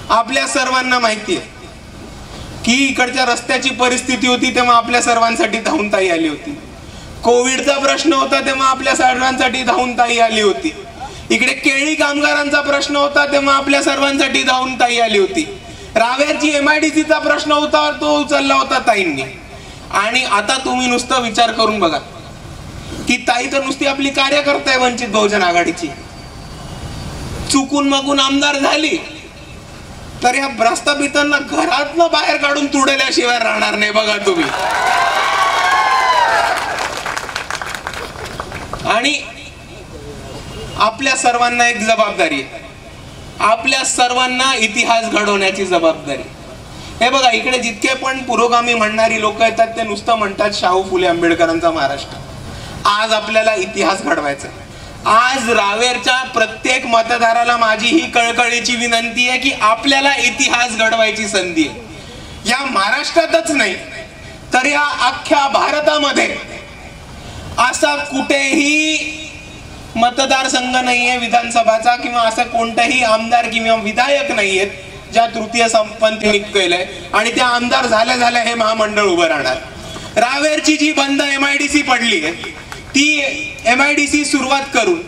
आपल्या सर्वांना माहिती आहे की इकडच्या रस्त्याची परिस्थिती होती तेव्हा आपल्या सर्वांसाठी धावून ताई आली होती. कोविडचा प्रश्न होता तेव्हा आपल्या सर्वांसाठी धावून ताई आली होती. इकडे केळी कामगारांचा प्रश्न होता तेव्हा आपल्या सर्वांसाठी धावून ताई आली होती. रावेरची MIDCचा प्रश्न होता तो उचलला होता ताईंनी. आणि आता तुम्ही नुसतं विचार करून बघा की ताई तर नुसती आपली कार्यकर्ता आहे वंचित बहुजन आघाडीची. चुकून मगून आमदार झाली तर या प्रस्थापितांना घरातनं बाहेर काढून तुडल्याशिवाय राहणार नाही. बघा तुम्ही. आणि आपल्या सर्वांना एक जबाबदारी आहे. आपल्या सर्वांना इतिहास घडवण्याची जबाबदारी. हे बघा इकडे जितके पण पुरोगामी म्हणणारी लोक येतात ते नुसतं म्हणतात शाहू फुले आंबेडकरांचा महाराष्ट्र. आज आपल्याला इतिहास घडवायचा. आज रावेरच्या प्रत्येक मतदाराला माझी ही कळकळीची विनंती आहे की आपल्याला इतिहास घडवायची संधी आहे. या महाराष्ट्रातच नाही तर या अख्ख्या भारतामध्ये असा कुठेही मतदारसंघ नाहीये विधानसभाचा किंवा असं कोणताही आमदार किंवा विधायक नाहीयेत ज्या तृतीय संपत्ती केलंय आणि त्या आमदार झाल्या झाल्या हे महामंडळ उभं राहणार. रावेरची जी बंद MIDC पडली आहे ती MIDC सुरुवात करून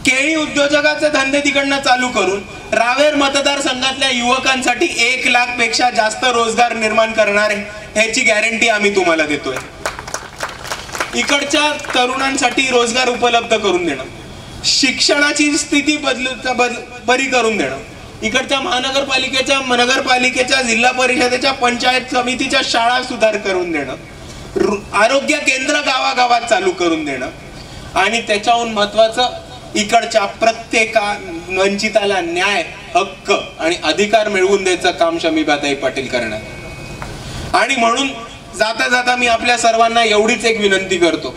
केळी उद्योजकाचे धंदे तिकडनं चालू करून रावेर मतदारसंघातल्या युवकांसाठी 1 लाख पेक्षा जास्त रोजगार निर्माण करणार आहे ह्याची गॅरंटी आम्ही तुम्हाला देतोय. इकडच्या तरुणांसाठी रोजगार उपलब्ध करून देणं, शिक्षणाची स्थिती बरी करून देणं, इकडच्या महानगरपालिकेच्या नगरपालिकेच्या जिल्हा परिषदेच्या पंचायत समितीच्या शाळा सुधार करून देणं, आरोग्य केंद्र गावागावात चालू करून देणं आणि त्याच्याहून महत्वाचं इकडच्या प्रत्येक वंचिताला न्याय, हक्क आणि अधिकार मिळवून द्यायचं काम शमीबाताई पाटील करणार. आणि म्हणून जाता जाता मी आपल्या सर्वांना एवढीच एक विनंती करतो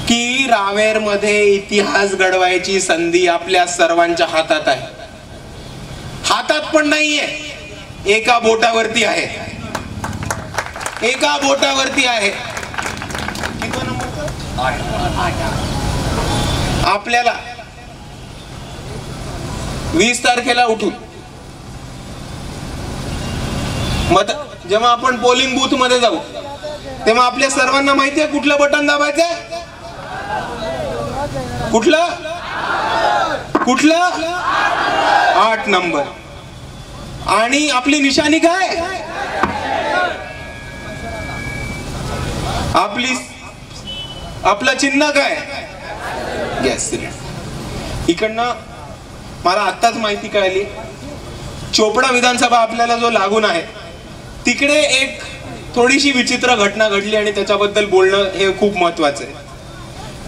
की रावेर मध्ये इतिहास घडवायची संधी आपल्या सर्वांच्या हातात आहे. हातात पण नाहीये, एका बोटावरती आहे. एका बोटावरती आहे. आपल्याला 20 तारखेला उठून जेव्हा आपण पोलिंग बूथ मध्ये जाऊ तेव्हा आपल्या सर्वांना माहिती आहे कुठलं बटन दाबायचं. कुठलं 8 नंबर. आणि आपली निशाणी काय, आपलं चिन्ह काय, गॅस सिलेंडर. इकडनं मला आत्ताच माहिती कळली चोपडा विधानसभा आपल्याला जो लागून आहे तिकडे एक थोडीशी विचित्र घटना घडली आणि त्याच्याबद्दल बोलणं हे खूप महत्वाचं आहे.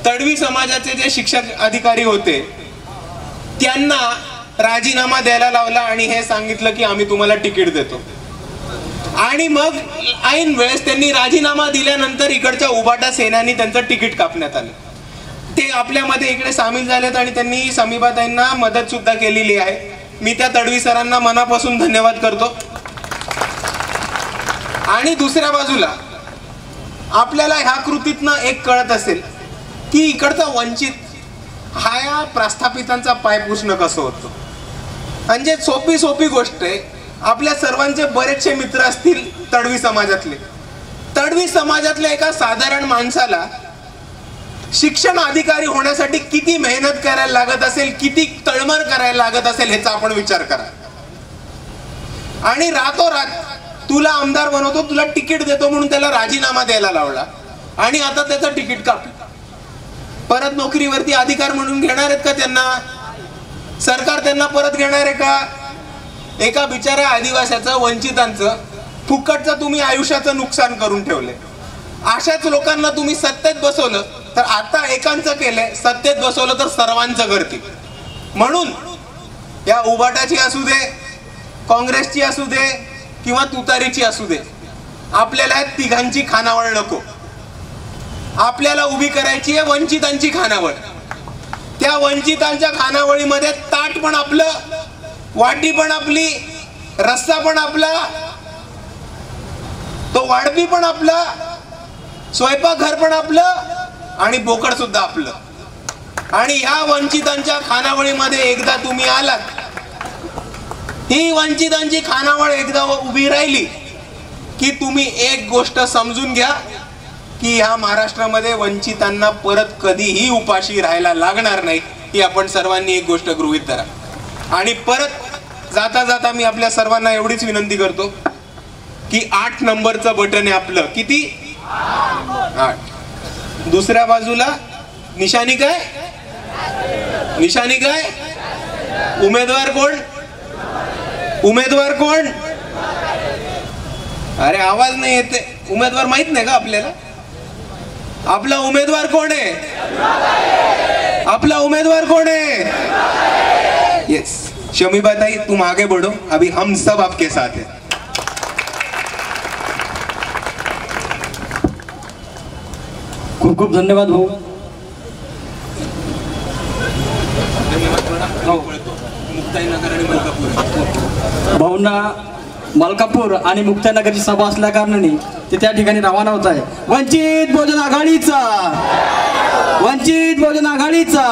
तडवी समाजाचे जे शिक्षक अधिकारी होते त्यांना राजीनामा द्यायला लावला आणि हे सांगितलं की आम्ही तुम्हाला तिकीट देतो. आणि मग ऐन वेळेस त्यांनी राजीनामा दिल्यानंतर इकडच्या उबाटा सेनानी त्यांचं तिकीट कापण्यात आलं. ते आपल्यामध्ये इकडे सामील झालेत आणि त्यांनी शमीबाताईंना मदत सुद्धा केलेली आहे. मी त्या तडवी सरांना मनापासून धन्यवाद करतो. आणि दुसऱ्या बाजूला आपल्याला ह्या कृतीतनं एक कळत असेल की इकडचा वंचित हा या प्रस्थापितांचा पाय पुसणं कसं होतं. म्हणजे सोपी गोष्ट आहे. आपल्या सर्वांचे बरेचसे मित्र असतील तडवी समाजातले. तडवी समाजातल्या एका साधारण माणसाला शिक्षण अधिकारी होण्यासाठी किती मेहनत करायला लागत असेल, किती तळमळ करायला लागत असेल ह्याचा आपण विचार करा. आणि रातोरात तुला आमदार बनवतो, तुला तिकीट देतो म्हणून त्याला राजीनामा द्यायला लावला आणि आता त्याचं तिकीट कापलं. परत नोकरीवरती अधिकार म्हणून घेणार आहेत का त्यांना? सरकार त्यांना परत घेणार आहे का? एका बिचाऱ्या आदिवासाचं, वंचितांचं फुकटचं तुम्ही आयुष्याचं नुकसान करून ठेवले. अशाच लोकांना तुम्ही सत्तेत बसवलं तर आता एकांचं केलंय, सत्तेत बसवलं तर सर्वांचं करतील. म्हणून या उबाटाची असू दे, काँग्रेसची असू दे किंवा तुतारीची असू दे, आपल्याला तिघांची खानावळ नको. आपल्याला उभी करायची आहे वंचितांची खानावळ. त्या वंचितांच्या खानावळीमध्ये ताट पण आपलं, वाटी पण आपली, रस्सा पण आपला, तो वाढपी पण आपला, स्वयंपाकघर पण आपलं आणि बोकड सुद्धा आपलं. आणि ह्या वंचितांच्या खानावळीमध्ये एकदा तुम्ही आलात ही वंचितांची खानावळ एकदा उभी राहिली की तुम्ही एक गोष्ट समजून घ्या की ह्या महाराष्ट्रामध्ये वंचितांना परत कधीही उपाशी राहायला लागणार नाही, ही आपण सर्वांनी एक गोष्ट गृहीत धरा. आणि परत जाता जाता मी आपल्या सर्वांना एवढीच विनंती करतो की 8 नंबरचं बटन आहे आपलं. किती? 8. दुसऱ्या बाजूला निशाणी काय? निशाणी काय? उमेदवार कोण? उमेदवार कोण? अरे आवाज नाही येते. उमेदवार माहित नाही का आपल्याला? आपला उमेदवार कोण आहे? आपला उमेदवार कोण है? यस, शमीबा ताई तुम आगे बढ़ो, अभी हम सब आपके साथ हैं. खूप खूप धन्यवाद भाऊ. भाऊंना मलकापूर आणि मुक्ताईनगरची सभा असल्या कारणाने ते त्या ठिकाणी रवाना होत आहे. वंचित बहुजन आघाडीचा, वंचित बहुजन आघाडीचा.